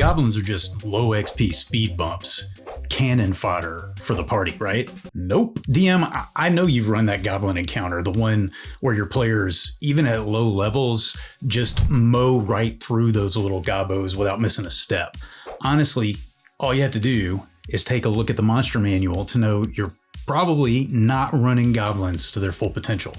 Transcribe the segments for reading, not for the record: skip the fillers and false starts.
goblins are just low XP speed bumps, cannon fodder for the party, right? Nope. DM, I know you've run that goblin encounter, the one where your players, even at low levels, just mow right through those little gobbos without missing a step. Honestly, all you have to do is take a look at the monster manual to know you're probably not running goblins to their full potential.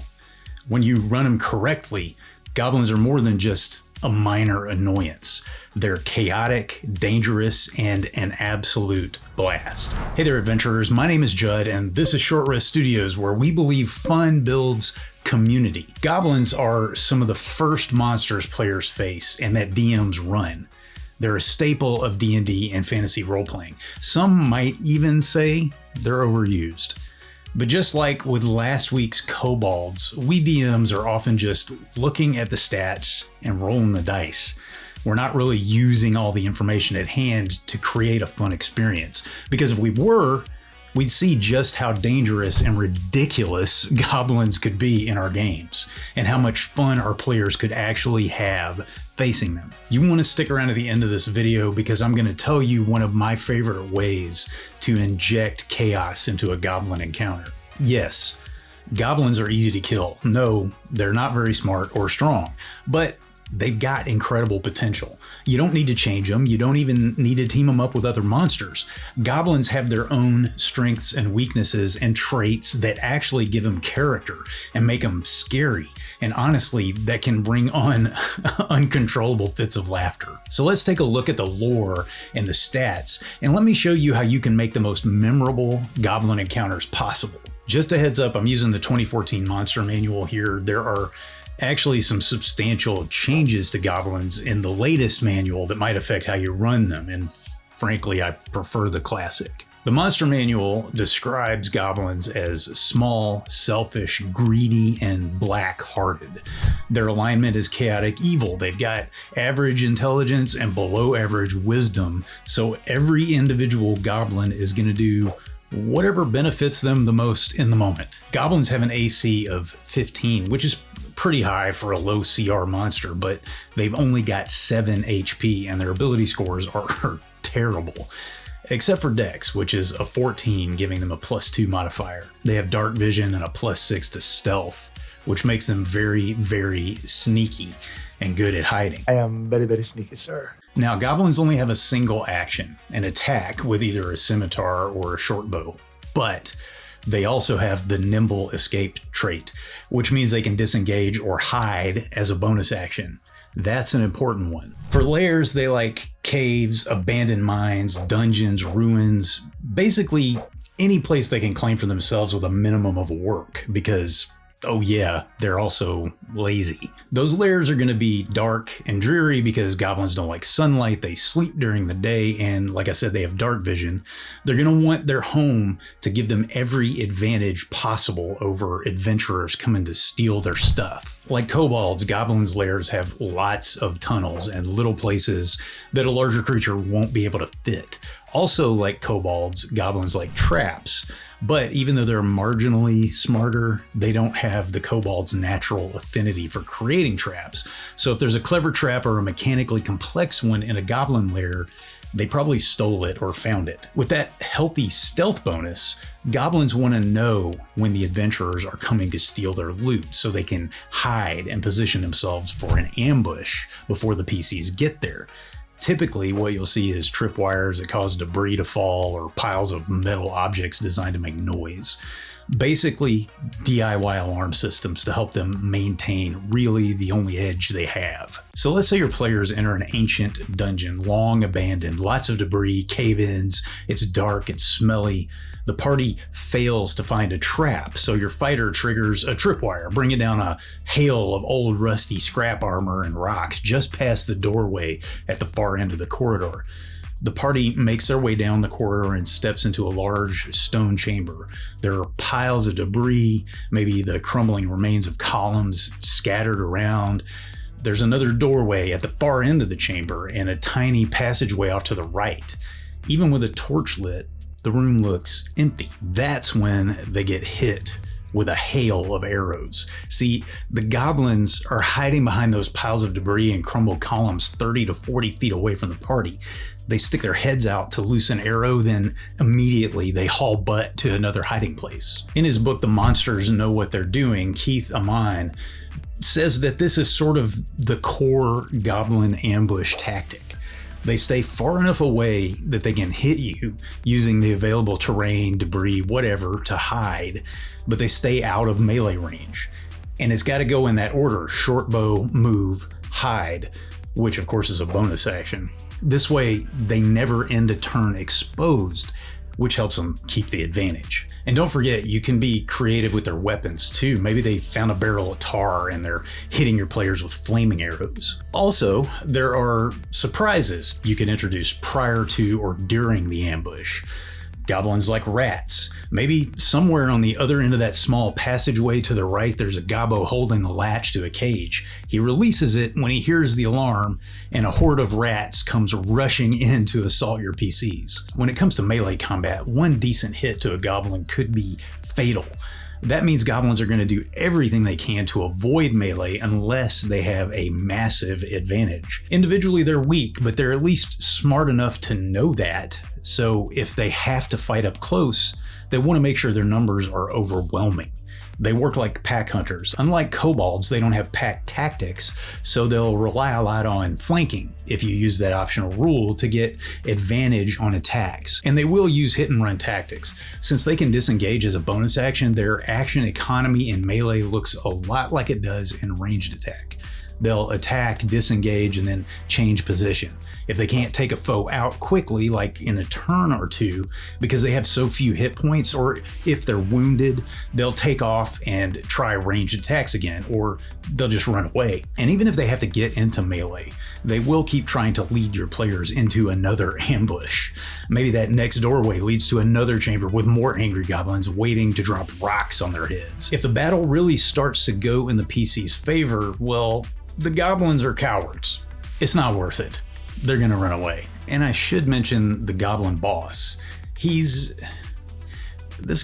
When you run them correctly, goblins are more than just a minor annoyance. They're chaotic, dangerous, and an absolute blast. Hey there, adventurers. My name is Judd, and this is Short Rest Studios, where we believe fun builds community. Goblins are some of the first monsters players face and that DMs run. They're a staple of D&D and fantasy role-playing. Some might even say they're overused. But just like with last week's kobolds, we DMs are often just looking at the stats and rolling the dice. We're not really using all the information at hand to create a fun experience. Because if we were, we'd see just how dangerous and ridiculous goblins could be in our games, and how much fun our players could actually have facing them. You want to stick around to the end of this video because I'm going to tell you one of my favorite ways to inject chaos into a goblin encounter. Yes, goblins are easy to kill. No, they're not very smart or strong, but they've got incredible potential. You don't need to change them. You don't even need to team them up with other monsters. Goblins have their own strengths and weaknesses and traits that actually give them character and make them scary. And honestly, that can bring on uncontrollable fits of laughter. So let's take a look at the lore and the stats, and let me show you how you can make the most memorable goblin encounters possible. Just a heads up, I'm using the 2014 Monster Manual here. There are actually some substantial changes to goblins in the latest manual that might affect how you run them, and frankly, I prefer the classic. The Monster Manual describes goblins as small, selfish, greedy, and black-hearted. Their alignment is chaotic evil. They've got average intelligence and below average wisdom, so every individual goblin is going to do whatever benefits them the most in the moment. Goblins have an AC of 15, which is pretty high for a low CR monster, but they've only got 7 HP and their ability scores are terrible. Except for Dex, which is a 14, giving them a +2 modifier. They have dark vision and a +6 to stealth, which makes them very, very sneaky and good at hiding. I am very, very sneaky, sir. Now, goblins only have a single action, an attack with either a scimitar or a shortbow, but they also have the nimble escape trait, which means they can disengage or hide as a bonus action. That's an important one. For lairs, they like caves, abandoned mines, dungeons, ruins, basically any place they can claim for themselves with a minimum of work, because oh yeah, they're also lazy. Those lairs are going to be dark and dreary because goblins don't like sunlight, they sleep during the day, and like I said, they have dark vision. They're going to want their home to give them every advantage possible over adventurers coming to steal their stuff. Like kobolds, goblins' lairs have lots of tunnels and little places that a larger creature won't be able to fit. Also, like kobolds, goblins like traps. But even though they're marginally smarter, they don't have the kobold's natural affinity for creating traps. So if there's a clever trap or a mechanically complex one in a goblin lair, they probably stole it or found it. With that healthy stealth bonus, goblins want to know when the adventurers are coming to steal their loot so they can hide and position themselves for an ambush before the PCs get there. Typically, what you'll see is tripwires that cause debris to fall or piles of metal objects designed to make noise. Basically, DIY alarm systems to help them maintain really the only edge they have. So let's say your players enter an ancient dungeon, long abandoned, lots of debris, cave-ins, it's dark, it's smelly. The party fails to find a trap, so your fighter triggers a tripwire, bringing down a hail of old rusty scrap armor and rocks just past the doorway at the far end of the corridor. The party makes their way down the corridor and steps into a large stone chamber. There are piles of debris, maybe the crumbling remains of columns scattered around. There's another doorway at the far end of the chamber and a tiny passageway off to the right. Even with a torch lit, the room looks empty. That's when they get hit with a hail of arrows. See, the goblins are hiding behind those piles of debris and crumbled columns 30 to 40 feet away from the party. They stick their heads out to loose an arrow, then immediately they haul butt to another hiding place. In his book, The Monsters Know What They're Doing, Keith Amine says that this is sort of the core goblin ambush tactic. They stay far enough away that they can hit you using the available terrain, debris, whatever to hide, but they stay out of melee range. And it's got to go in that order: shortbow, move, hide, which of course is a bonus action. This way, they never end a turn exposed, which helps them keep the advantage. And don't forget, you can be creative with their weapons too. Maybe they found a barrel of tar and they're hitting your players with flaming arrows. Also, there are surprises you can introduce prior to or during the ambush. Goblins like rats. Maybe somewhere on the other end of that small passageway to the right, there's a gobbo holding the latch to a cage. He releases it when he hears the alarm, and a horde of rats comes rushing in to assault your PCs. When it comes to melee combat, one decent hit to a goblin could be fatal. That means goblins are going to do everything they can to avoid melee unless they have a massive advantage. Individually, they're weak, but they're at least smart enough to know that. So if they have to fight up close, they want to make sure their numbers are overwhelming. They work like pack hunters. Unlike kobolds, they don't have pack tactics, so they'll rely a lot on flanking if you use that optional rule to get advantage on attacks. And they will use hit and run tactics. Since they can disengage as a bonus action, their action economy in melee looks a lot like it does in ranged attack. They'll attack, disengage, and then change position. If they can't take a foe out quickly, like in a turn or two, because they have so few hit points, or if they're wounded, they'll take off and try ranged attacks again, or they'll just run away. And even if they have to get into melee, they will keep trying to lead your players into another ambush. Maybe that next doorway leads to another chamber with more angry goblins waiting to drop rocks on their heads. If the battle really starts to go in the PC's favor, well, the goblins are cowards. It's not worth it. They're gonna run away. And I should mention the goblin boss. This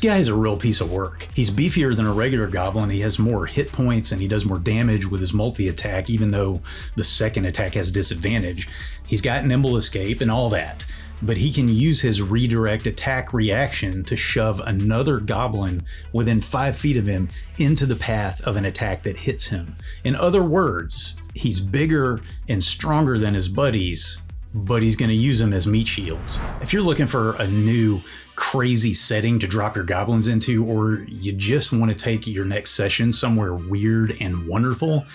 guy is a real piece of work. He's beefier than a regular goblin. He has more hit points and he does more damage with his multi-attack, even though the second attack has disadvantage. He's got nimble escape and all that, but he can use his redirect attack reaction to shove another goblin within 5 feet of him into the path of an attack that hits him. In other words, he's bigger and stronger than his buddies, but he's going to use them as meat shields. If you're looking for a new crazy setting to drop your goblins into, or you just want to take your next session somewhere weird and wonderful,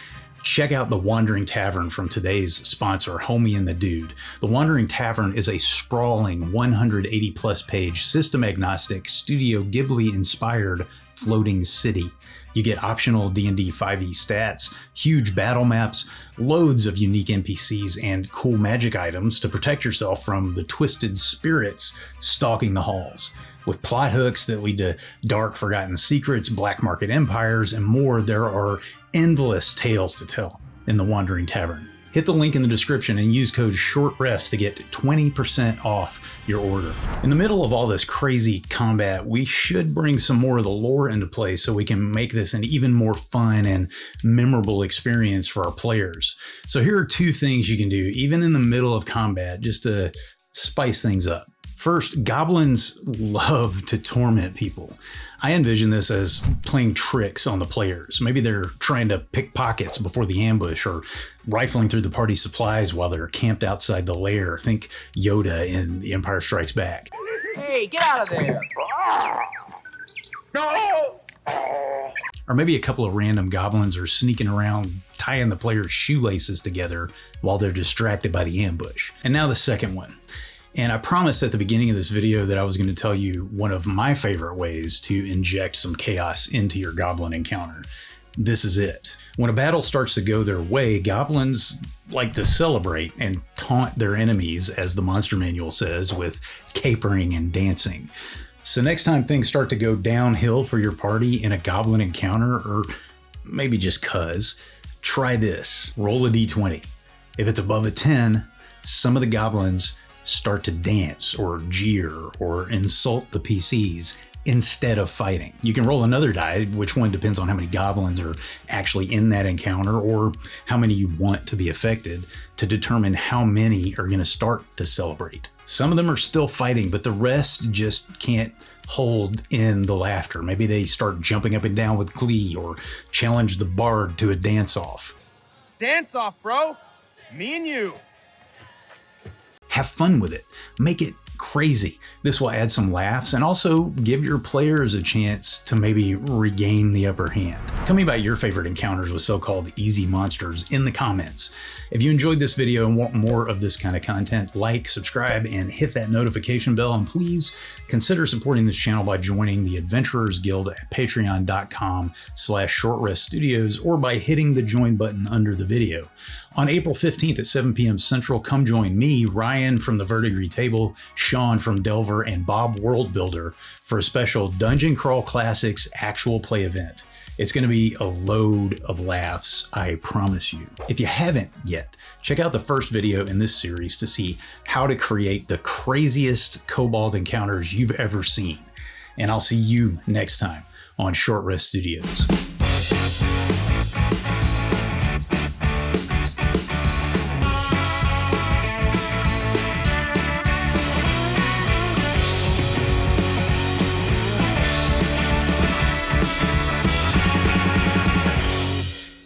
check out The Wandering Tavern from today's sponsor, Homie and the Dude. The Wandering Tavern is a sprawling 180 plus page, system agnostic, Studio Ghibli inspired floating city. You get optional D&D 5e stats, huge battle maps, loads of unique NPCs, and cool magic items to protect yourself from the twisted spirits stalking the halls. With plot hooks that lead to dark forgotten secrets, black market empires, and more, there are endless tales to tell in the Wandering Tavern. Hit the link in the description and use code SHORTREST to get 20% off your order. In the middle of all this crazy combat, we should bring some more of the lore into play so we can make this an even more fun and memorable experience for our players. So here are 2 things you can do, even in the middle of combat, just to spice things up. First, goblins love to torment people. I envision this as playing tricks on the players. Maybe they're trying to pick pockets before the ambush, or rifling through the party supplies while they're camped outside the lair. Think Yoda in The Empire Strikes Back. Hey, get out of there! No! Or maybe a couple of random goblins are sneaking around tying the players' shoelaces together while they're distracted by the ambush. And now the second one. And I promised at the beginning of this video that I was going to tell you one of my favorite ways to inject some chaos into your goblin encounter. This is it. When a battle starts to go their way, goblins like to celebrate and taunt their enemies, as the monster manual says, with capering and dancing. So next time things start to go downhill for your party in a goblin encounter, or maybe just cuz, try this. Roll a d20. If it's above a 10, some of the goblins start to dance or jeer or insult the PCs instead of fighting. You can roll another die, which one depends on how many goblins are actually in that encounter or how many you want to be affected, to determine how many are going to start to celebrate. Some of them are still fighting, but the rest just can't hold in the laughter. Maybe they start jumping up and down with glee or challenge the bard to a dance-off. Dance off, bro. Me and you. Have fun with it. Make it crazy. This will add some laughs and also give your players a chance to maybe regain the upper hand. Tell me about your favorite encounters with so-called easy monsters in the comments. If you enjoyed this video and want more of this kind of content, like, subscribe, and hit that notification bell. And please consider supporting this channel by joining the Adventurers Guild at patreon.com/shortreststudios or by hitting the join button under the video. On April 15th at 7 p.m. Central, come join me, Ryan from the Verdigris Table, Sean from Delver, and Bob World Builder for a special Dungeon Crawl Classics actual play event. It's going to be a load of laughs, I promise you. If you haven't yet, check out the first video in this series to see how to create the craziest kobold encounters you've ever seen. And I'll see you next time on Short Rest Studios.